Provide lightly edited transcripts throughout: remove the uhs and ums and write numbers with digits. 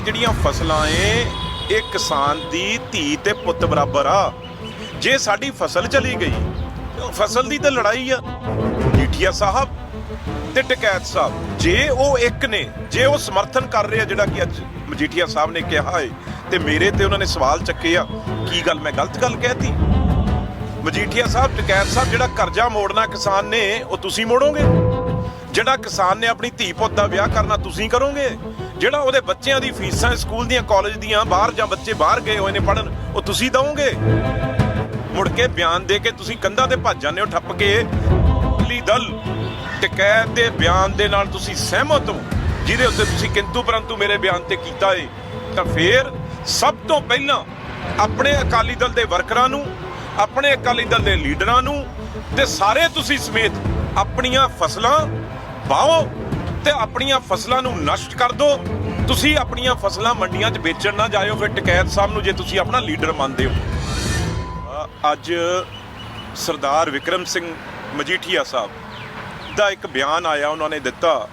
ਜਿਹੜੀਆਂ ਫਸਲਾਂ ਏ ਇਹ ਕਿਸਾਨ ਦੀ ਧੀ ਤੇ ਪੁੱਤ ਬਰਾਬਰ ਆ। ਜੇ ਸਾਡੀ ਫਸਲ ਚਲੀ ਗਈ ਫਸਲ ਦੀ ਤਾਂ ਲੜਾਈ ਆ। ਮਜੀਠੀਆ ਸਾਹਿਬ ਤੇ ਟਕੈਤ ਸਾਹਿਬ ਜੇ ਉਹ ਇੱਕ ਨੇ, ਜੇ ਉਹ ਸਮਰਥਨ ਕਰ ਰਹੇ ਆ ਜਿਹੜਾ ਕਿ ਅੱਜ ਮਜੀਠੀਆ ਸਾਹਿਬ ਨੇ ਕਿਹਾ ਏ, ਤੇ ਮੇਰੇ ਤੇ ਉਹਨਾਂ ਨੇ ਸਵਾਲ ਚੱਕੇ ਆ, ਕੀ ਗੱਲ ਮੈਂ ਗਲਤ ਗੱਲ ਕਹਿਤੀ? ਮਜੀਠੀਆ ਸਾਹਿਬ, ਟਕੈਤ ਸਾਹਿਬ, ਜਿਹੜਾ ਕਰਜ਼ਾ ਮੋੜਨਾ ਕਿਸਾਨ ਨੇ ਉਹ ਤੁਸੀਂ ਮੋੜੋਗੇ? ਜਿਹੜਾ ਕਿਸਾਨ ਨੇ ਆਪਣੀ ਧੀ ਪੁੱਤ ਦਾ ਵਿਆਹ ਕਰਨਾ ਤੁਸੀਂ ਕਰੋਗੇ? ਜਿਹੜਾ ਉਹਦੇ ਬੱਚਿਆਂ ਦੀ ਫੀਸਾਂ ਸਕੂਲ ਦੀਆਂ ਕਾਲਜ ਦੀਆਂ ਬਾਹਰ ਜਾਂ ਬੱਚੇ ਬਾਹਰ ਗਏ ਹੋਏ ਨੇ ਪੜ੍ਹਨ ਉਹ ਤੁਸੀਂ ਦਵੋਗੇ? ਮੁੜ ਕੇ ਬਿਆਨ ਦੇ ਕੇ ਤੁਸੀਂ ਕੰਧਾਂ ਤੇ ਭੱਜ ਜਾਂਦੇ ਹੋ ਠੱਪ ਕੇ। ਅਕਾਲੀ ਦਲ ਟਕੈਤ ਦੇ ਬਿਆਨ ਦੇ ਨਾਲ ਤੁਸੀਂ ਸਹਿਮਤ ਹੋ, ਜਿਹਦੇ ਉੱਤੇ ਤੁਸੀਂ ਕਿੰਤੂ ਪਰੰਤੂ ਮੇਰੇ ਬਿਆਨ ਤੇ ਕੀਤਾ ਏ, ਤਾਂ ਫੇਰ ਸਭ ਤੋਂ ਪਹਿਲਾਂ ਆਪਣੇ ਅਕਾਲੀ ਦਲ ਦੇ ਵਰਕਰਾਂ ਨੂੰ, ਆਪਣੇ ਅਕਾਲੀ ਦਲ ਦੇ ਲੀਡਰਾਂ ਨੂੰ ਤੇ ਸਾਰੇ ਤੁਸੀਂ ਸਮੇਤ ਆਪਣੀਆਂ ਫਸਲਾਂ ਵਾਹੋ ਤੇ ਆਪਣੀਆਂ ਫਸਲਾਂ ਨੂੰ ਨਸ਼ਟ ਕਰ ਦਿਓ। ਤੁਸੀਂ ਆਪਣੀਆਂ ਫਸਲਾਂ ਮੰਡੀਆਂ 'ਚ ਵੇਚਣ ਨਾ ਜਾਇਓ ਫਿਰ ਟਕੈਤ ਸਾਹਿਬ ਨੂੰ, ਜੇ ਤੁਸੀਂ ਆਪਣਾ ਲੀਡਰ ਮੰਨਦੇ ਹੋ। ਅੱਜ ਸਰਦਾਰ ਵਿਕਰਮ ਸਿੰਘ ਮਜੀਠੀਆ ਸਾਹਿਬ ਦਾ ਇੱਕ ਬਿਆਨ ਆਇਆ, ਉਹਨਾਂ ਨੇ ਦਿੱਤਾ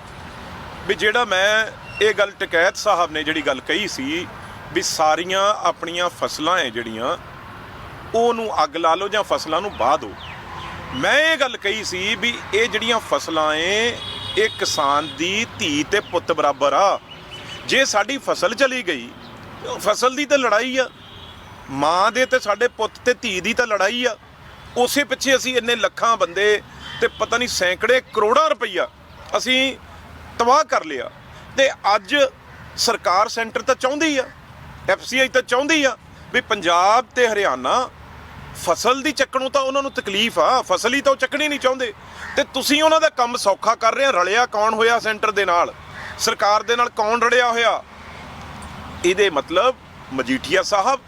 ਵੀ ਜਿਹੜਾ ਮੈਂ ਇਹ ਗੱਲ ਟਕੈਤ ਸਾਹਿਬ ਨੇ ਜਿਹੜੀ ਗੱਲ ਕਹੀ ਸੀ ਵੀ ਸਾਰੀਆਂ ਆਪਣੀਆਂ ਫਸਲਾਂ ਹੈ ਜਿਹੜੀਆਂ ਉਹਨੂੰ ਅੱਗ ਲਾ ਲਓ ਜਾਂ ਫਸਲਾਂ ਨੂੰ ਵਾਹ ਦਿਓ। ਮੈਂ ਇਹ ਗੱਲ ਕਹੀ ਸੀ ਵੀ ਇਹ ਜਿਹੜੀਆਂ ਫਸਲਾਂ ਏ ਇਹ ਕਿਸਾਨ ਦੀ ਧੀ ਤੇ ਪੁੱਤ ਬਰਾਬਰ ਆ। ਜੇ ਸਾਡੀ ਫਸਲ ਚਲੀ ਗਈ ਫਸਲ ਦੀ ਤਾਂ ਲੜਾਈ ਆ, ਮਾਂ ਦੇ ਤੇ ਸਾਡੇ ਪੁੱਤ ਤੇ ਧੀ ਦੀ ਤਾਂ ਲੜਾਈ ਆ। ਉਸੇ ਪਿੱਛੇ ਅਸੀਂ ਇੰਨੇ ਲੱਖਾਂ ਬੰਦੇ ਤੇ ਪਤਾ ਨਹੀਂ ਸੈਂਕੜੇ ਕਰੋੜਾਂ ਰੁਪਈਆ ਅਸੀਂ ਤਬਾਹ ਕਰ ਲਿਆ। ਤੇ ਅੱਜ ਸਰਕਾਰ ਸੈਂਟਰ ਤਾਂ ਚਾਹੁੰਦੀ ਆ, FCI ਤਾਂ ਚਾਹੁੰਦੀ ਆ ਵੀ ਪੰਜਾਬ ਤੇ ਹਰਿਆਣਾ ਫਸਲ ਦੀ ਚੱਕਣੋਂ ਤਾਂ ਉਹਨਾਂ ਨੂੰ ਤਕਲੀਫ ਆ, ਫਸਲ ਹੀ ਤਾਂ ਉਹ ਚੱਕਣੀ ਨਹੀਂ ਚਾਹੁੰਦੇ। ਤੇ ਤੁਸੀਂ ਉਹਨਾਂ ਦਾ ਕੰਮ ਸੌਖਾ ਕਰ ਰਹੇ ਆ। ਰਲਿਆ ਕੌਣ ਹੋਇਆ ਸੈਂਟਰ ਦੇ ਨਾਲ, ਸਰਕਾਰ ਦੇ ਨਾਲ ਕੌਣ ਰਲਿਆ ਹੋਇਆ? ਇਹਦੇ ਮਤਲਬ ਮਜੀਠੀਆ ਸਾਹਿਬ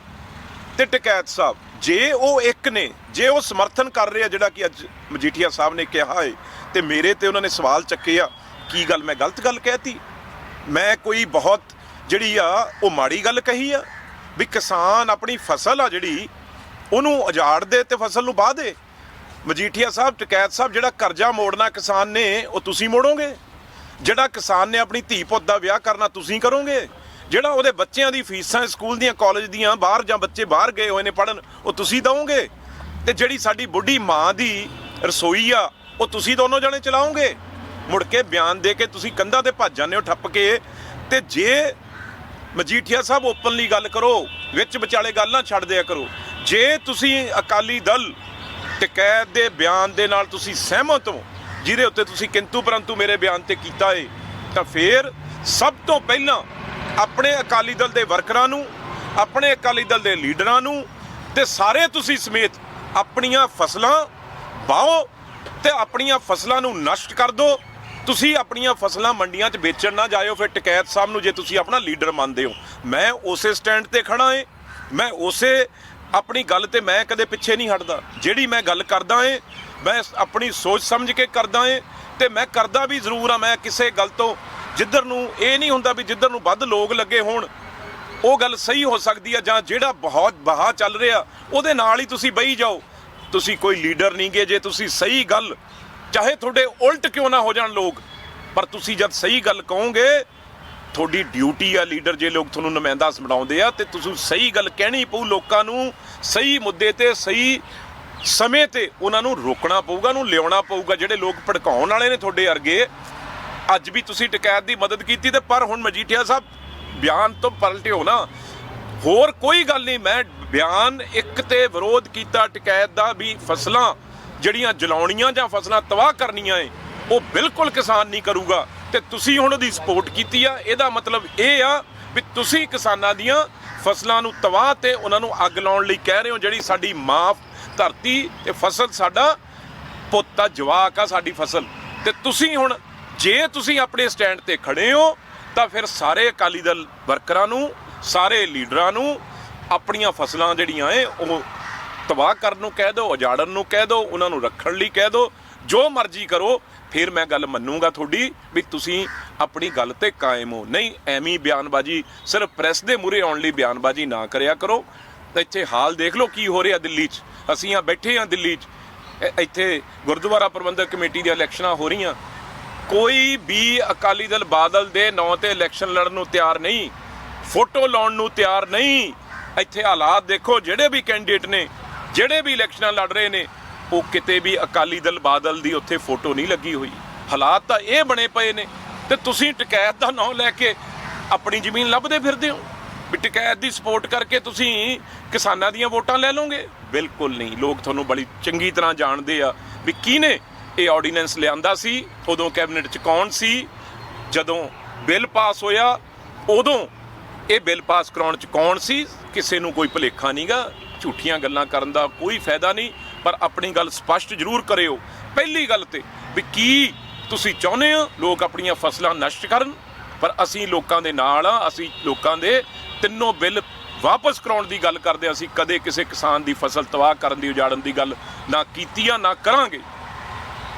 ਤੇ ਟਕੈਤ ਸਾਹਿਬ ਜੇ ਉਹ ਇੱਕ ਨੇ, ਜੇ ਉਹ ਸਮਰਥਨ ਕਰ ਰਹੇ ਆ ਜਿਹੜਾ ਕਿ ਅੱਜ ਮਜੀਠੀਆ ਸਾਹਿਬ ਨੇ ਕਿਹਾ ਏ, ਤੇ ਮੇਰੇ ਤੇ ਉਹਨਾਂ ਨੇ ਸਵਾਲ ਚੱਕੇ ਆ, ਕੀ ਗੱਲ ਮੈਂ ਗਲਤ ਗੱਲ ਕਹਿਤੀ? ਮੈਂ ਕੋਈ ਬਹੁਤ ਜਿਹੜੀ ਆ ਉਹ ਮਾੜੀ ਗੱਲ ਕਹੀ ਆ ਵੀ ਕਿਸਾਨ ਆਪਣੀ ਫਸਲ ਆ ਜਿਹੜੀ ਉਹਨੂੰ ਉਜਾੜ ਦੇ ਤੇ ਫਸਲ ਨੂੰ ਵਾਹ ਦੇ? ਮਜੀਠੀਆ ਸਾਹਿਬ, ਟਕੈਤ ਸਾਹਿਬ, ਜਿਹੜਾ ਕਰਜ਼ਾ ਮੋੜਨਾ ਕਿਸਾਨ ਨੇ ਉਹ ਤੁਸੀਂ ਮੋੜੋਗੇ? ਜਿਹੜਾ ਕਿਸਾਨ ਨੇ ਆਪਣੀ ਧੀ ਪੁੱਤ ਦਾ ਵਿਆਹ ਕਰਨਾ ਤੁਸੀਂ ਕਰੋਗੇ? ਜਿਹੜਾ ਉਹਦੇ ਬੱਚਿਆਂ ਦੀ ਫੀਸਾਂ ਸਕੂਲ ਦੀਆਂ ਕਾਲਜ ਦੀਆਂ ਬਾਹਰ ਜਾਂ ਬੱਚੇ ਬਾਹਰ ਗਏ ਹੋਏ ਨੇ ਪੜ੍ਹਨ ਉਹ ਤੁਸੀਂ ਦਵੋਗੇ? ਤੇ ਜਿਹੜੀ ਸਾਡੀ ਬੁੱਢੀ ਮਾਂ ਦੀ ਰਸੋਈ ਆ ਉਹ ਤੁਸੀਂ ਦੋਨੋਂ ਜਣੇ ਚਲਾਓਗੇ? ਮੁੜ ਕੇ ਬਿਆਨ ਦੇ ਕੇ ਤੁਸੀਂ ਕੰਧਾਂ ਤੇ ਭੱਜ ਜਾਂਦੇ ਹੋ ਠੱਪ ਕੇ। ਤੇ ਜੇ ਮਜੀਠੀਆ ਸਾਹਿਬ ਓਪਨਲੀ ਗੱਲ ਕਰੋ, ਵਿੱਚ ਵਿਚਾਲੇ ਗੱਲ ਨਾ ਛੱਡ ਦਿਆ ਕਰੋ। ਜੇ ਤੁਸੀਂ ਅਕਾਲੀ ਦਲ ਟਕੈਤ ਦੇ ਬਿਆਨ ਦੇ ਨਾਲ ਤੁਸੀਂ ਸਹਿਮਤ ਹੋ, ਜਿਹਦੇ ਉੱਤੇ ਤੁਸੀਂ ਕਿੰਤੂ ਪਰੰਤੂ ਮੇਰੇ ਬਿਆਨ ਤੇ ਕੀਤਾ ਏ, ਤਾਂ ਫੇਰ ਸਭ ਤੋਂ ਪਹਿਲਾਂ ਆਪਣੇ ਅਕਾਲੀ ਦਲ ਦੇ ਵਰਕਰਾਂ ਨੂੰ, ਆਪਣੇ ਅਕਾਲੀ ਦਲ ਦੇ ਲੀਡਰਾਂ ਨੂੰ ਤੇ ਸਾਰੇ ਤੁਸੀਂ ਸਮੇਤ ਆਪਣੀਆਂ ਫਸਲਾਂ ਵਾਹੋ ਤੇ ਆਪਣੀਆਂ ਫਸਲਾਂ ਨੂੰ ਨਸ਼ਟ ਕਰ ਦਿਓ। ਤੁਸੀਂ ਆਪਣੀਆਂ ਫਸਲਾਂ ਮੰਡੀਆਂ 'ਚ ਵੇਚਣ ਨਾ ਜਾਇਓ ਫਿਰ ਟਕੈਤ ਸਾਹਿਬ ਨੂੰ, ਜੇ ਤੁਸੀਂ ਆਪਣਾ ਲੀਡਰ ਮੰਨਦੇ ਹੋ। ਮੈਂ ਉਸੇ ਸਟੈਂਡ ਤੇ ਖੜਾ ਏ, ਮੈਂ ਉਸੇ ਆਪਣੀ ਗੱਲ ਤੇ ਮੈਂ ਕਦੇ ਪਿੱਛੇ ਨਹੀਂ ਹਟਦਾ। ਜਿਹੜੀ ਮੈਂ ਗੱਲ ਕਰਦਾ ਏ ਮੈਂ ਆਪਣੀ ਸੋਚ ਸਮਝ ਕੇ ਕਰਦਾ ਏ, ਤੇ ਮੈਂ ਕਰਦਾ ਵੀ ਜ਼ਰੂਰ ਆ। ਮੈਂ ਕਿਸੇ ਗੱਲ ਤੋਂ ਜਿੱਧਰ ਨੂੰ ਇਹ ਨਹੀਂ ਹੁੰਦਾ ਵੀ ਜਿੱਧਰ ਨੂੰ ਵੱਧ ਲੋਕ ਲੱਗੇ ਹੋਣ ਉਹ ਗੱਲ ਸਹੀ ਹੋ ਸਕਦੀ ਆ, ਜਾਂ ਜਿਹੜਾ ਬਹੁਤ ਬਹਾ ਚੱਲ ਰਿਹਾ ਉਹਦੇ ਨਾਲ ਹੀ ਤੁਸੀਂ ਬਹੀ ਜਾਓ। ਤੁਸੀਂ ਕੋਈ ਲੀਡਰ ਨਹੀਂ ਗੇ। ਜੇ ਤੁਸੀਂ ਸਹੀ ਗੱਲ, ਚਾਹੇ ਤੁਹਾਡੇ ਉਲਟ ਕਿਉਂ ਨਾ ਹੋ ਜਾਣ ਲੋਕ, ਪਰ ਤੁਸੀਂ ਜਦ ਸਹੀ ਗੱਲ ਕਹੋਗੇ, ਤੁਹਾਡੀ ਡਿਊਟੀ ਆ ਲੀਡਰ, ਜੇ ਲੋਕ ਤੁਹਾਨੂੰ ਨੁਮਾਇੰਦਾ ਬਣਾਉਂਦੇ ਆ ਤੇ ਤੁਸੀਂ ਸਹੀ ਗੱਲ ਕਹਿਣੀ ਪਊ ਲੋਕਾਂ ਨੂੰ। ਸਹੀ ਮੁੱਦੇ ਤੇ ਸਹੀ ਸਮੇਂ ਤੇ ਉਹਨਾਂ ਨੂੰ ਰੋਕਣਾ ਪਊਗਾ, ਉਹਨੂੰ ਲਿਆਉਣਾ ਪਊਗਾ। ਜਿਹੜੇ ਲੋਕ ਭੜਕਾਉਣ ਵਾਲੇ ਨੇ ਤੁਹਾਡੇ ਵਰਗੇ, ਅੱਜ ਵੀ ਤੁਸੀਂ ਟਕੈਤ ਦੀ ਮਦਦ ਕੀਤੀ ਤੇ ਪਰ ਹੁਣ ਮਜੀਠੀਆ ਸਾਹਿਬ ਬਿਆਨ ਤੋਂ ਪਲਟਿਓ ਨਾ। ਹੋਰ ਕੋਈ ਗੱਲ ਨਹੀਂ, ਮੈਂ ਬਿਆਨ ਇੱਕ ਤੇ ਵਿਰੋਧ ਕੀਤਾ ਟਕੈਤ ਦਾ ਵੀ ਫਸਲਾਂ ਜਿਹੜੀਆਂ ਜਲਾਉਣੀਆਂ ਜਾਂ ਫਸਲਾਂ ਤਬਾਹ ਕਰਨੀਆਂ ਏ ਉਹ ਬਿਲਕੁਲ ਕਿਸਾਨ ਨਹੀਂ ਕਰੂਗਾ, ਤੇ ਤੁਸੀਂ ਹੁਣ ਉਹਦੀ ਸਪੋਰਟ ਕੀਤੀ ਆ। ਇਹਦਾ ਮਤਲਬ ਇਹ ਆ ਵੀ ਤੁਸੀਂ ਕਿਸਾਨਾਂ ਦੀਆਂ ਫਸਲਾਂ ਨੂੰ ਤਬਾਹ ਤੇ ਉਹਨਾਂ ਨੂੰ ਅੱਗ ਲਾਉਣ ਲਈ ਕਹਿ ਰਹੇ ਹੋ। ਜਿਹੜੀ ਸਾਡੀ ਮਾਂ ਧਰਤੀ ਤੇ ਫਸਲ, ਸਾਡਾ ਪੁੱਤ ਆ, ਜਵਾਕ ਆ ਸਾਡੀ ਫਸਲ। ਤੇ ਤੁਸੀਂ ਹੁਣ ਜੇ ਤੁਸੀਂ ਆਪਣੇ ਸਟੈਂਡ ਤੇ ਖੜੇ ਹੋ ਤਾਂ ਫਿਰ ਸਾਰੇ ਅਕਾਲੀ ਦਲ ਵਰਕਰਾਂ ਨੂੰ, ਸਾਰੇ ਲੀਡਰਾਂ ਨੂੰ ਆਪਣੀਆਂ ਫਸਲਾਂ ਜਿਹੜੀਆਂ ਏ ਉਹ ਤਬਾਹ ਕਰਨ ਨੂੰ ਕਹਿ ਦਿਓ, ਉਜਾੜਨ ਨੂੰ ਕਹਿ ਦਿਓ, ਉਹਨਾਂ ਨੂੰ ਰੱਖਣ ਲਈ ਕਹਿ ਦਿਓ, ਜੋ ਮਰਜ਼ੀ ਕਰੋ। ਫਿਰ ਮੈਂ ਗੱਲ ਮੰਨੂਗਾ ਤੁਹਾਡੀ ਵੀ ਤੁਸੀਂ ਆਪਣੀ ਗੱਲ ਤੇ ਕਾਇਮ ਹੋ। ਨਹੀਂ ਐਵੇਂ ਬਿਆਨਬਾਜ਼ੀ, ਸਿਰਫ ਪ੍ਰੈਸ ਦੇ ਮੂਹਰੇ ਆਉਣ ਲਈ ਬਿਆਨਬਾਜ਼ੀ ਨਾ ਕਰਿਆ ਕਰੋ। ਇੱਥੇ ਹਾਲ ਦੇਖ ਲਓ ਕੀ ਹੋ ਰਿਹਾ ਦਿੱਲੀ 'ਚ। ਅਸੀਂ ਆ ਬੈਠੇ ਹਾਂ ਦਿੱਲੀ 'ਚ, ਇੱਥੇ ਗੁਰਦੁਆਰਾ ਪ੍ਰਬੰਧਕ ਕਮੇਟੀ ਦੀਆਂ ਇਲੈਕਸ਼ਨਾਂ ਹੋ ਰਹੀਆਂ। ਕੋਈ ਵੀ ਅਕਾਲੀ ਦਲ ਬਾਦਲ ਦੇ ਨਾਂ ਤੇ ਇਲੈਕਸ਼ਨ ਲੜਨ ਨੂੰ ਤਿਆਰ ਨਹੀਂ। ਫੋਟੋ ਲਾਉਣ ਨੂੰ ਤਿਆਰ ਨਹੀਂ। ਇੱਥੇ ਹਾਲਾਤ ਦੇਖੋ, ਜਿਹੜੇ ਵੀ ਕੈਂਡੀਡੇਟ ਨੇ, ਜਿਹੜੇ ਵੀ ਇਲੈਕਸ਼ਨਾਂ ਲੜ ਰਹੇ ਨੇ, ਉਹ ਕਿਤੇ ਵੀ ਅਕਾਲੀ ਦਲ ਬਾਦਲ ਦੀ ਉੱਥੇ ਫੋਟੋ ਨਹੀਂ ਲੱਗੀ ਹੋਈ। ਹਾਲਾਤ ਤਾਂ ਇਹ ਬਣੇ ਪਏ ਨੇ ਤੇ ਤੁਸੀਂ ਟਕੈਤ ਦਾ ਨਾਂ ਲੈ ਕੇ ਆਪਣੀ ਜ਼ਮੀਨ ਲੱਭਦੇ ਫਿਰਦੇ ਹੋ ਵੀ ਟਕੈਤ ਦੀ ਸਪੋਰਟ ਕਰਕੇ ਤੁਸੀਂ ਕਿਸਾਨਾਂ ਦੀਆਂ ਵੋਟਾਂ ਲੈ ਲਓਗੇ। ਬਿਲਕੁਲ ਨਹੀਂ। ਲੋਕ ਤੁਹਾਨੂੰ ਬੜੀ ਚੰਗੀ ਤਰ੍ਹਾਂ ਜਾਣਦੇ ਆ ਵੀ ਕਿਹਨੇ ਇਹ ਆਰਡੀਨੈਂਸ ਲਿਆਂਦਾ ਸੀ, ਉਦੋਂ ਕੈਬਨਿਟ 'ਚ ਕੌਣ ਸੀ, ਜਦੋਂ ਬਿੱਲ ਪਾਸ ਹੋਇਆ ਉਦੋਂ ਇਹ ਬਿੱਲ ਪਾਸ ਕਰਾਉਣ 'ਚ ਕੌਣ ਸੀ। ਕਿਸੇ ਨੂੰ ਕੋਈ ਭੁਲੇਖਾ ਨਹੀਂਗਾ। ਝੂਠੀਆਂ ਗੱਲਾਂ ਕਰਨ ਦਾ ਕੋਈ ਫਾਇਦਾ ਨਹੀਂ, ਪਰ ਆਪਣੀ ਗੱਲ ਸਪਸ਼ਟ ਜ਼ਰੂਰ ਕਰਿਓ। ਪਹਿਲੀ ਗੱਲ ਤੇ ਵੀ ਕੀ ਤੁਸੀਂ ਚਾਹੁੰਦੇ ਹੋ ਲੋਕ ਆਪਣੀਆਂ ਫਸਲਾਂ ਨਸ਼ਟ ਕਰਨ, ਪਰ ਅਸੀਂ ਲੋਕਾਂ ਦੇ ਨਾਲ ਆ। ਅਸੀਂ ਲੋਕਾਂ ਦੇ ਤਿੰਨੋਂ ਬਿੱਲ ਵਾਪਸ ਕਰਾਉਣ ਦੀ ਗੱਲ ਕਰਦੇ। ਅਸੀਂ ਕਦੇ ਕਿਸੇ ਕਿਸਾਨ ਦੀ ਫਸਲ ਤਬਾਹ ਕਰਨ ਦੀ, ਉਜਾੜਨ ਦੀ ਗੱਲ ਨਾ ਕੀਤੀ ਆ, ਨਾ ਕਰਾਂਗੇ।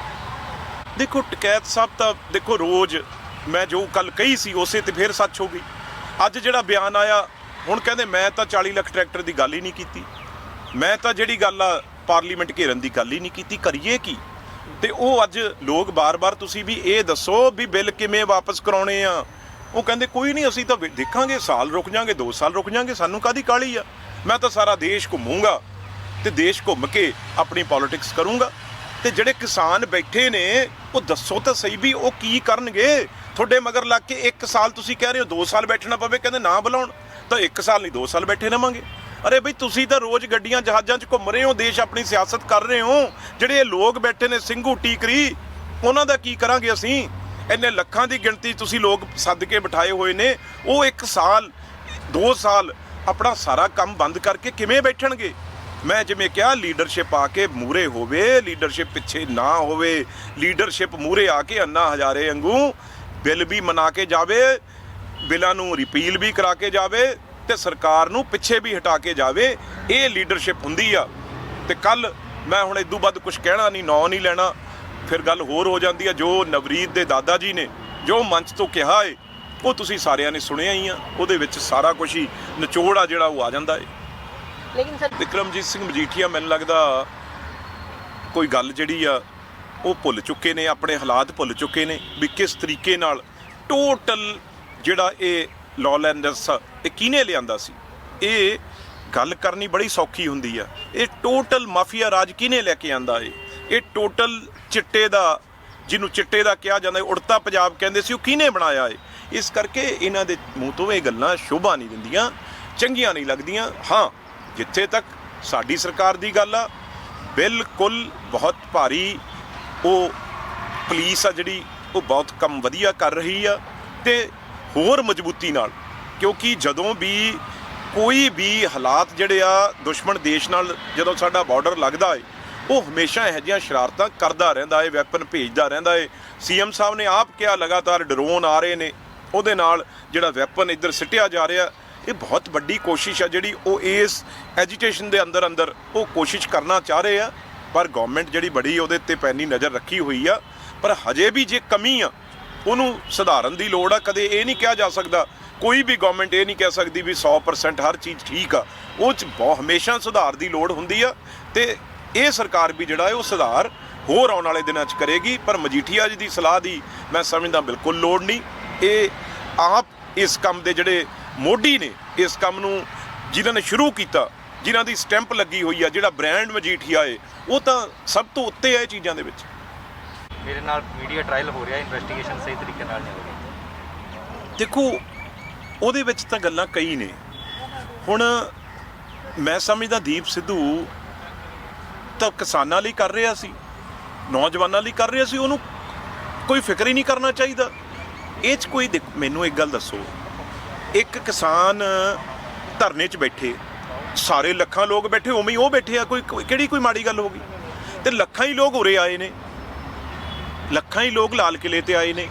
ਦੇਖੋ ਟਕੈਤ ਸਾਹਿਬ ਤਾਂ ਦੇਖੋ, ਰੋਜ਼ ਮੈਂ ਜੋ ਗੱਲ ਕਹੀ ਸੀ ਉਸੇ ਤੇ ਫਿਰ ਸੱਚ ਹੋ ਗਈ। ਅੱਜ ਜਿਹੜਾ ਬਿਆਨ ਆਇਆ, ਹੁਣ ਕਹਿੰਦੇ ਮੈਂ ਤਾਂ 40 ਲੱਖ ਟਰੈਕਟਰ ਦੀ ਗੱਲ ਹੀ ਨਹੀਂ ਕੀਤੀ, ਮੈਂ ਤਾਂ ਜਿਹੜੀ ਗੱਲ ਆ ਪਾਰਲੀਮੈਂਟ ਘੇਰਨ ਦੀ ਗੱਲ ਹੀ ਨਹੀਂ ਕੀਤੀ। ਕਰੀਏ ਕੀ? ਤੇ ਉਹ ਅੱਜ ਲੋਕ ਬਾਰ-ਬਾਰ ਤੁਸੀਂ ਵੀ ਇਹ ਦੱਸੋ ਵੀ ਬਿੱਲ ਕਿਵੇਂ ਵਾਪਸ ਕਰਾਉਣੇ ਆ। ਉਹ ਕਹਿੰਦੇ ਕੋਈ ਨਹੀਂ, ਅਸੀਂ ਤਾਂ ਦੇਖਾਂਗੇ, ਸਾਲ ਰੁਕ ਜਾਾਂਗੇ, 2 ਸਾਲ ਰੁਕ ਜਾਾਂਗੇ, ਸਾਨੂੰ ਕਾਹਦੀ ਕਾਹਲੀ ਆ। ਮੈਂ ਤਾਂ ਸਾਰਾ ਦੇਸ਼ ਘੁੰਮੂੰਗਾ ਤੇ ਦੇਸ਼ ਘੁੰਮ ਕੇ ਆਪਣੀ ਪੋਲਿਟਿਕਸ ਕਰੂੰਗਾ। ਤੇ ਜਿਹੜੇ ਕਿਸਾਨ ਬੈਠੇ ਨੇ ਉਹ ਦੱਸੋ ਤਾਂ ਸਹੀ ਵੀ ਉਹ ਕੀ ਕਰਨਗੇ। ਤੁਹਾਡੇ ਮਗਰ ਲੱਗ ਕੇ 1 ਸਾਲ ਤੁਸੀਂ ਕਹਿ ਰਹੇ ਹੋ 2 ਸਾਲ ਬੈਠਣਾ ਪਵੇ, ਕਹਿੰਦੇ ਨਾ ਬੁਲਾਉਣ ਤਾਂ 1 ਸਾਲ ਨਹੀਂ 2 ਸਾਲ ਬੈਠੇ ਰਵਾਂਗੇ। ਅਰੇ ਬਈ ਤੁਸੀਂ ਤਾਂ ਰੋਜ਼ ਗੱਡੀਆਂ ਜਹਾਜ਼ਾਂ 'ਚ ਘੁੰਮ ਰਹੇ ਹੋ, ਦੇਸ਼ ਆਪਣੀ ਸਿਆਸਤ ਕਰ ਰਹੇ ਹੋ। ਜਿਹੜੇ ਇਹ ਲੋਕ ਬੈਠੇ ਨੇ ਸਿੰਘੂ ਟੀਕਰੀ, ਉਹਨਾਂ ਦਾ ਕੀ ਕਰਾਂਗੇ ਅਸੀਂ? ਇੰਨੇ ਲੱਖਾਂ ਦੀ ਗਿਣਤੀ ਤੁਸੀਂ ਲੋਕ ਸੱਦ ਕੇ ਬਿਠਾਏ ਹੋਏ ਨੇ, ਉਹ 1 ਸਾਲ 2 ਸਾਲ ਆਪਣਾ ਸਾਰਾ ਕੰਮ ਬੰਦ ਕਰਕੇ ਕਿਵੇਂ ਬੈਠਣਗੇ? ਮੈਂ ਜਿਵੇਂ ਕਿਹਾ, ਲੀਡਰਸ਼ਿਪ ਆ ਕੇ ਮੂਹਰੇ ਹੋਵੇ, ਲੀਡਰਸ਼ਿਪ ਪਿੱਛੇ ਨਾ ਹੋਵੇ। ਲੀਡਰਸ਼ਿਪ ਮੂਹਰੇ ਆ ਕੇ ਅੰਨਾ ਹਜ਼ਾਰੇ ਵਾਂਗੂ ਬਿੱਲ ਵੀ ਮਨਾ ਕੇ ਜਾਵੇ, ਬਿੱਲਾਂ ਨੂੰ ਰਿਪੀਲ ਵੀ ਕਰਾ ਕੇ ਜਾਵੇ ਤੇ ਸਰਕਾਰ ਨੂੰ ਪਿੱਛੇ ਵੀ ਹਟਾ ਕੇ ਜਾਵੇ। ਇਹ ਲੀਡਰਸ਼ਿਪ ਹੁੰਦੀ ਆ। ਤੇ ਕੱਲ ਮੈਂ ਹੁਣ ਇਦੋਂ ਵੱਧ ਕੁਝ ਕਹਿਣਾ ਨਹੀਂ, ਨਾਂ ਨਹੀਂ ਲੈਣਾ, ਫਿਰ ਗੱਲ ਹੋਰ ਹੋ ਜਾਂਦੀ ਆ। ਜੋ ਨਵਰੀਤ ਦੇ ਦਾਦਾ ਜੀ ਨੇ ਜੋ ਮੰਚ ਤੋਂ ਕਿਹਾ ਏ, ਉਹ ਤੁਸੀਂ ਸਾਰਿਆਂ ਨੇ ਸੁਣਿਆ ਹੀ ਆ। ਉਹਦੇ ਵਿੱਚ ਸਾਰਾ ਕੁਝ ਹੀ ਨਿਚੋੜ ਆ ਜਿਹੜਾ ਉਹ ਆ ਜਾਂਦਾ ਏ। ਲੇਕਿਨ ਸਰ ਵਿਕਰਮਜੀਤ ਸਿੰਘ ਮਜੀਠੀਆ ਮੈਨੂੰ ਲੱਗਦਾ ਕੋਈ ਗੱਲ ਜਿਹੜੀ ਆ ਉਹ ਭੁੱਲ ਚੁੱਕੇ ਨੇ, ਆਪਣੇ ਹਾਲਾਤ ਭੁੱਲ ਚੁੱਕੇ ਨੇ ਵੀ ਕਿਸ ਤਰੀਕੇ ਨਾਲ ਟੋਟਲ ਜਿਹੜਾ ਇਹ ਲੌਲੈਂਡਸ ਇਹ ਕਿਹਨੇ ਲਿਆਂਦਾ ਸੀ। ਇਹ ਗੱਲ ਕਰਨੀ ਬੜੀ ਸੌਖੀ ਹੁੰਦੀ ਆ। ਇਹ ਟੋਟਲ ਮਾਫੀਆ ਰਾਜ ਕਿਹਨੇ ਲੈ ਕੇ ਆਂਦਾ ਏ। ਇਹ ਟੋਟਲ ਚਿੱਟੇ ਦਾ, ਜਿਹਨੂੰ ਚਿੱਟੇ ਦਾ ਕਿਹਾ ਜਾਂਦਾ, ਉੜਤਾ ਪੰਜਾਬ ਕਹਿੰਦੇ ਸੀ, ਉਹ ਕਿਹਨੇ ਬਣਾਇਆ ਏ। ਇਸ ਕਰਕੇ ਇਹਨਾਂ ਦੇ ਮੂੰਹ ਤੋਂ ਇਹ ਗੱਲਾਂ ਸ਼ੋਭਾ ਨਹੀਂ ਦਿੰਦੀਆਂ, ਚੰਗੀਆਂ ਨਹੀਂ ਲੱਗਦੀਆਂ। ਹਾਂ, ਜਿੱਥੇ ਤੱਕ ਸਾਡੀ ਸਰਕਾਰ ਦੀ ਗੱਲ ਆ, ਬਿਲਕੁਲ ਬਹੁਤ ਭਾਰੀ ਉਹ ਪੁਲਿਸ ਆ ਜਿਹੜੀ ਉਹ ਬਹੁਤ ਕੰਮ ਵਧੀਆ ਕਰ ਰਹੀ ਆ ਤੇ ਹੋਰ ਮਜ਼ਬੂਤੀ ਨਾਲ, ਕਿਉਂਕਿ ਜਦੋਂ ਵੀ ਕੋਈ ਵੀ ਹਾਲਾਤ ਜਿਹੜੇ ਆ ਦੁਸ਼ਮਣ ਦੇਸ਼ ਨਾਲ ਜਦੋਂ ਸਾਡਾ ਬਾਰਡਰ ਲੱਗਦਾ ਏ, ਉਹ ਹਮੇਸ਼ਾ ਇਹੋ ਜਿਹੀਆਂ ਸ਼ਰਾਰਤਾਂ ਕਰਦਾ ਰਹਿੰਦਾ ਏ, ਵੈਪਨ ਭੇਜਦਾ ਰਹਿੰਦਾ ਏ। ਸੀਐਮ ਸਾਹਿਬ ਨੇ ਆਪ ਕਿਹਾ ਲਗਾਤਾਰ ਡਰੋਨ ਆ ਰਹੇ ਨੇ, ਉਹਦੇ ਨਾਲ ਜਿਹੜਾ ਵੈਪਨ ਇੱਧਰ ਸਿੱਟਿਆ ਜਾ ਰਿਹਾ। ਇਹ ਬਹੁਤ ਵੱਡੀ ਕੋਸ਼ਿਸ਼ ਆ ਜਿਹੜੀ ਉਹ ਇਸ ਐਜੀਟੇਸ਼ਨ ਦੇ ਅੰਦਰ ਉਹ ਕੋਸ਼ਿਸ਼ ਕਰਨਾ ਚਾਹ ਰਹੇ ਆ, ਪਰ ਗਵਰਨਮੈਂਟ ਜਿਹੜੀ ਬੜੀ ਉਹਦੇ ਉੱਤੇ ਪੈਣੀ ਨਜ਼ਰ ਰੱਖੀ ਹੋਈ ਆ। ਪਰ ਹਜੇ ਵੀ ਜੇ ਕਮੀ ਆ ਉਹਨੂੰ ਸੁਧਾਰਨ ਦੀ ਲੋੜ ਆ। ਕਦੇ ਇਹ ਨਹੀਂ ਕਿਹਾ ਜਾ ਸਕਦਾ, ਕੋਈ ਵੀ ਗਵਰਨਮੈਂਟ ਇਹ ਨਹੀਂ ਕਹਿ ਸਕਦੀ ਵੀ 100% ਹਰ ਚੀਜ਼ ਠੀਕ ਆ। ਉਹ 'ਚ ਬਹੁਤ ਹਮੇਸ਼ਾ ਸੁਧਾਰ ਦੀ ਲੋੜ ਹੁੰਦੀ ਆ ਤੇ ਇਹ ਸਰਕਾਰ ਵੀ ਜਿਹੜਾ ਹੈ ਉਹ ਸੁਧਾਰ ਹੋਰ ਆਉਣ ਵਾਲੇ ਦਿਨਾਂ 'ਚ ਕਰੇਗੀ। ਪਰ ਮਜੀਠੀਆ ਜੀ ਦੀ ਸਲਾਹ ਦੀ ਮੈਂ ਸਮਝਦਾ ਬਿਲਕੁਲ ਲੋੜ ਨਹੀਂ। ਇਹ ਆਪ ਇਸ ਕੰਮ ਦੇ ਜਿਹੜੇ ਮੋਢੀ ਨੇ, ਇਸ ਕੰਮ ਨੂੰ ਜਿਨ੍ਹਾਂ ਨੇ ਸ਼ੁਰੂ ਕੀਤਾ, ਜਿਨ੍ਹਾਂ ਦੀ ਸਟੈਂਪ ਲੱਗੀ ਹੋਈ ਆ, ਜਿਹੜਾ ਬ੍ਰਾਂਡ ਮਜੀਠੀਆ ਏ, ਉਹ ਤਾਂ ਸਭ ਤੋਂ ਉੱਤੇ ਆ ਇਹ ਚੀਜ਼ਾਂ ਦੇ ਵਿੱਚ। ਮੇਰੇ ਨਾਲ ਮੀਡੀਆ ਟ੍ਰਾਇਲ ਹੋ ਰਿਹਾ, ਇਨਵੈਸਟੀਗੇਸ਼ਨ ਸਹੀ ਤਰੀਕੇ ਨਾਲ ਨਹੀਂ ਹੋ ਰਹੀ। ਦੇਖੋ ਉਹਦੇ ਵਿੱਚ ਤਾਂ ਗੱਲਾਂ ਕਈ ਨੇ। ਹੁਣ ਮੈਂ ਸਮਝਦਾ ਦੀਪ ਸਿੱਧੂ ਤਾਂ ਕਿਸਾਨਾਂ ਲਈ ਕਰ ਰਿਹਾ ਸੀ, ਨੌਜਵਾਨਾਂ ਲਈ ਕਰ ਰਿਹਾ ਸੀ, ਉਹਨੂੰ ਕੋਈ ਫਿਕਰ ਹੀ ਨਹੀਂ ਕਰਨਾ ਚਾਹੀਦਾ। ਇਹ 'ਚ ਕੋਈ ਮੈਨੂੰ ਇੱਕ ਗੱਲ ਦੱਸੋ, ਇੱਕ ਕਿਸਾਨ ਧਰਨੇ 'ਚ ਬੈਠੇ, ਸਾਰੇ ਲੱਖਾਂ ਲੋਕ ਬੈਠੇ, ਉਵੇਂ ਹੀ ਉਹ ਬੈਠੇ ਆ, ਕਿਹੜੀ ਕੋਈ ਮਾੜੀ ਗੱਲ ਹੋ ਗਈ? ਤੇ ਲੱਖਾਂ ਹੀ ਲੋਕ ਉਰੇ ਆਏ ਨੇ, ਲੱਖਾਂ ਹੀ ਲੋਕ ਲਾਲ ਕਿਲੇ ਤੇ ਆਏ ਨੇ।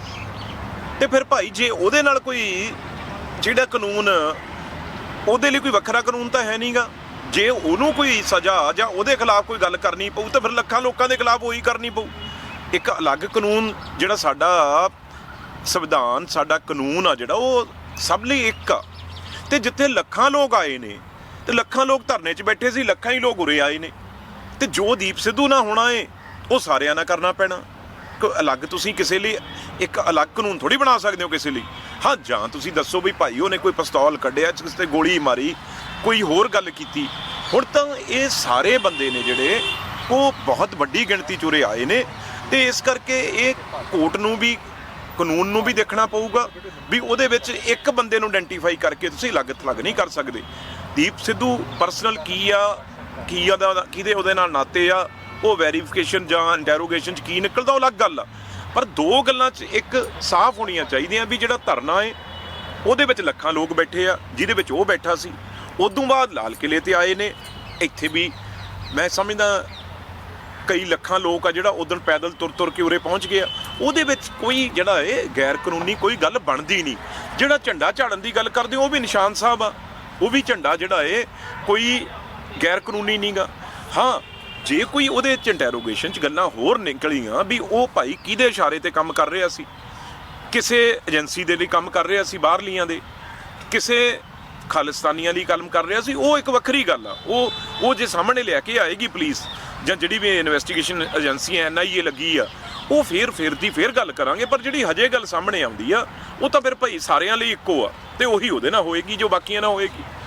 ਤੇ ਫਿਰ ਭਾਈ ਜੇ ਉਹਦੇ ਨਾਲ ਕੋਈ ਜਿਹੜਾ ਕਾਨੂੰਨ, ਉਹਦੇ ਲਈ ਕੋਈ ਵੱਖਰਾ ਕਾਨੂੰਨ ਤਾਂ ਹੈ ਨਹੀਂਗਾ। ਜੇ ਉਹਨੂੰ ਕੋਈ ਸਜ਼ਾ ਜਾਂ ਉਹਦੇ ਖਿਲਾਫ ਕੋਈ ਗੱਲ ਕਰਨੀ ਪਊ ਤਾਂ ਫਿਰ ਲੱਖਾਂ ਲੋਕਾਂ ਦੇ ਖਿਲਾਫ ਉਹੀ ਕਰਨੀ ਪਊ। ਇੱਕ ਅਲੱਗ ਕਾਨੂੰਨ ਜਿਹੜਾ ਸਾਡਾ ਸੰਵਿਧਾਨ, ਸਾਡਾ ਕਾਨੂੰਨ ਆ ਜਿਹੜਾ, ਉਹ ਸਭ ਲਈ ਇੱਕ ਆ। ਤੇ ਜਿੱਥੇ ਲੱਖਾਂ ਲੋਕ ਆਏ ਨੇ ਤੇ ਲੱਖਾਂ ਲੋਕ ਧਰਨੇ 'ਚ ਬੈਠੇ ਸੀ, ਲੱਖਾਂ ਹੀ ਲੋਕ ਉਰੇ ਆਏ ਨੇ, ਤੇ ਜੋ ਦੀਪ ਸਿੱਧੂ ਨਾਲ ਹੋਣਾ ਏ ਉਹ ਸਾਰਿਆਂ ਨਾਲ ਕਰਨਾ ਪੈਣਾ। ਇੱਕ ਅਲੱਗ ਤੁਸੀਂ ਕਿਸੇ ਲਈ ਇੱਕ ਅਲੱਗ ਕਾਨੂੰਨ ਥੋੜੀ ਬਣਾ ਸਕਦੇ ਹੋ ਕਿਸੇ ਲਈ। ਹਾਂ, ਜਾਂ ਤੁਸੀਂ ਦੱਸੋ ਵੀ ਭਾਈ ਉਹਨੇ ਕੋਈ ਪਿਸਤੌਲ ਕੱਢਿਆ, ਕਿਸੇ ਤੇ ਗੋਲੀ ਮਾਰੀ, ਕੋਈ ਹੋਰ ਗੱਲ ਕੀਤੀ। ਹੁਣ ਤਾਂ ਇਹ ਸਾਰੇ ਬੰਦੇ ਨੇ ਜਿਹੜੇ ਉਹ ਬਹੁਤ ਵੱਡੀ ਗਿਣਤੀ 'ਚ ਉਰੇ ਆਏ ਨੇ, ਤੇ ਇਸ ਕਰਕੇ ਇਹ ਕੋਰਟ ਨੂੰ ਵੀ ਕਾਨੂੰਨ ਨੂੰ ਵੀ ਦੇਖਣਾ ਪਊਗਾ ਵੀ ਉਹਦੇ ਵਿੱਚ ਇੱਕ ਬੰਦੇ ਨੂੰ ਆਇਡੈਂਟੀਫਾਈ ਕਰਕੇ ਤੁਸੀਂ ਅਲੱਗ ਥਲੱਗ ਨਹੀਂ ਕਰ ਸਕਦੇ। ਦੀਪ ਸਿੱਧੂ ਪਰਸਨਲ ਕੀ ਆ ਦਾ ਕਿਹਦੇ ਉਹਦੇ ਨਾਲ ਨਾਤੇ ਆ, ਉਹ ਵੈਰੀਫਿਕੇਸ਼ਨ ਜਾਂ ਇੰਟੈਰੋਗੇਸ਼ਨ 'ਚ ਕੀ ਨਿਕਲਦਾ ਉਹ ਅਲੱਗ ਗੱਲ ਆ। ਪਰ ਦੋ ਗੱਲਾਂ 'ਚ ਇੱਕ ਸਾਫ਼ ਹੋਣੀਆਂ ਚਾਹੀਦੀਆਂ ਵੀ ਜਿਹੜਾ ਧਰਨਾ ਹੈ ਉਹਦੇ ਵਿੱਚ ਲੱਖਾਂ ਲੋਕ ਬੈਠੇ ਆ, ਜਿਹਦੇ ਵਿੱਚ ਉਹ ਬੈਠਾ ਸੀ। ਉਦੋਂ ਬਾਅਦ ਲਾਲ ਕਿਲ੍ਹੇ ਤੇ ਆਏ ਨੇ, ਇੱਥੇ ਵੀ ਮੈਂ ਸਮਝਦਾ ਕਈ ਲੱਖਾਂ ਲੋਕ ਆ ਜਿਹੜਾ ਉਦੋਂ ਪੈਦਲ ਤੁਰ ਕੇ ਉਰੇ ਪਹੁੰਚ ਗਿਆ। ਉਹਦੇ ਵਿੱਚ ਕੋਈ ਜਿਹੜਾ ਇਹ ਗੈਰ ਕਾਨੂੰਨੀ ਕੋਈ ਗੱਲ ਬਣਦੀ ਨਹੀਂ। ਜਿਹੜਾ ਝੰਡਾ ਝਾੜਨ ਦੀ ਗੱਲ ਕਰਦੇ ਉਹ ਵੀ ਨਿਸ਼ਾਨ ਸਾਹਿਬ ਆ, ਉਹ ਵੀ ਝੰਡਾ ਜਿਹੜਾ ਇਹ ਕੋਈ ਗੈਰ ਕਾਨੂੰਨੀ ਨਹੀਂਗਾ। ਹਾਂ, ਜੇ ਕੋਈ ਉਹਦੇ 'ਚ ਇੰਟੈਰੋਗੇਸ਼ਨ 'ਚ ਗੱਲਾਂ ਹੋਰ ਨਿਕਲੀਆਂ ਵੀ ਉਹ ਭਾਈ ਕਿਹਦੇ ਇਸ਼ਾਰੇ ਤੇ ਕੰਮ ਕਰ ਰਿਹਾ ਸੀ, ਕਿਸੇ ਏਜੰਸੀ ਦੇ ਲਈ ਕੰਮ ਕਰ ਰਿਹਾ ਸੀ ਬਾਹਰਲੀਆਂ ਦੇ, ਕਿਸੇ ਖਾਲਿਸਤਾਨੀਆਂ ਲਈ ਕੰਮ ਕਰ ਰਿਹਾ ਸੀ, ਉਹ ਇੱਕ ਵੱਖਰੀ ਗੱਲ ਆ। ਉਹ ਜੇ ਸਾਹਮਣੇ ਲਿਆ ਕੇ ਆਏਗੀ ਪੁਲਿਸ ਜਾਂ ਜਿਹੜੀ ਵੀ ਇਨਵੈਸਟੀਗੇਸ਼ਨ ਏਜੰਸੀ NIA ਲੱਗੀ ਆ, ਉਹ ਫੇਰ ਗੱਲ ਕਰਾਂਗੇ। ਪਰ ਜਿਹੜੀ ਹਜੇ ਗੱਲ ਸਾਹਮਣੇ ਆਉਂਦੀ ਆ ਉਹ ਤਾਂ ਫਿਰ ਭਾਈ ਸਾਰਿਆਂ ਲਈ ਇੱਕੋ ਆ, ਤੇ ਉਹੀ ਉਹਦੇ ਨਾਲ ਹੋਏਗੀ ਜੋ ਬਾਕੀਆਂ ਨਾਲ ਹੋਏਗੀ।